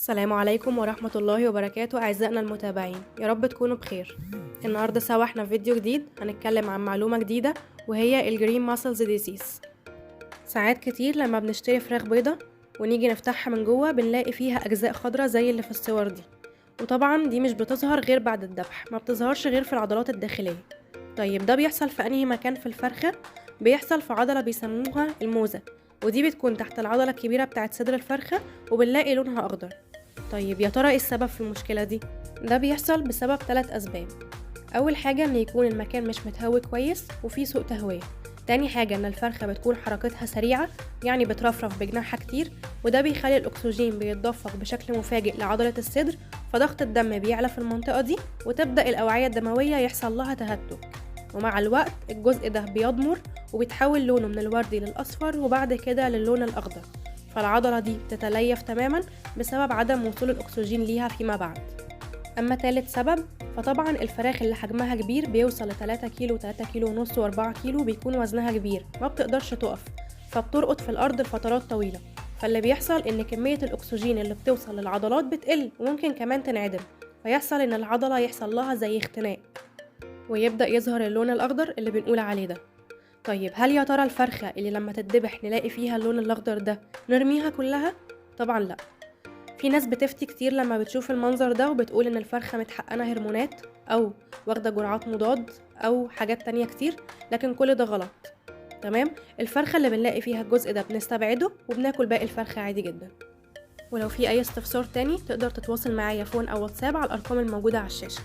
السلام عليكم ورحمة الله وبركاته أعزائنا المتابعين، يا رب تكونوا بخير. النهاردة سوا احنا في فيديو جديد هنتكلم عن معلومة جديدة وهي الجرين ماسلز ديزيز. ساعات كتير لما بنشتري فراخ بيضة ونيجي نفتحها من جوه بنلاقي فيها أجزاء خضراء زي اللي في الصور دي، وطبعا دي مش بتظهر غير بعد الذبح، ما بتظهرش غير في العضلات الداخلية. طيب ده بيحصل في أنهي مكان في الفرخة؟ بيحصل في عضلة بيسموها الموزة، ودي بتكون تحت العضلة الكبيرة بتاعت صدر الفرخة وبنلاقي لونها أخضر. طيب يا ترى ايه السبب في المشكلة دي؟ ده بيحصل بسبب 3 أسباب. أول حاجة إن يكون المكان مش متهوي كويس وفيه سوء تهوية. تاني حاجة إن الفرخة بتكون حركتها سريعة، يعني بترفرف بجناحها كتير، وده بيخلي الأكسجين بيتدفق بشكل مفاجئ لعضلة الصدر، فضغط الدم بيعلى في المنطقة دي وتبدأ الأوعية الدموية يحصل لها تهتك، ومع الوقت الجزء ده بيضمر وبيتحول لونه من الوردي للأصفر وبعد كده للون الأخضر، فالعضلة دي بتتليف تماما بسبب عدم وصول الأكسجين ليها فيما بعد. أما تالت سبب فطبعا الفراخ اللي حجمها كبير بيوصل ل3 كيلو 3 كيلو ونص و4 كيلو بيكون وزنها كبير، ما بتقدرش تقف فبترقد في الأرض لفترات طويلة، فاللي بيحصل إن كمية الأكسجين اللي بتوصل للعضلات بتقل وممكن كمان تنعدم، فيحصل إن العضلة يحصل لها زي اختناق ويبدأ يظهر اللون الأخضر اللي بنقول عليه ده. طيب هل يا ترى الفرخة اللي لما تتذبح نلاقي فيها اللون الأخضر ده نرميها كلها؟ طبعا لأ. في ناس بتفتي كتير لما بتشوف المنظر ده وبتقول إن الفرخة متحقنة هرمونات أو واخدة جرعات مضاد أو حاجات تانية كتير، لكن كل ده غلط. تمام؟ الفرخة اللي بنلاقي فيها الجزء ده بنستبعده وبناكل باقي الفرخة عادي جدا. ولو في أي استفسار تاني تقدر تتواصل معايا فون أو واتساب على الأرقام الموجودة على الشاشة.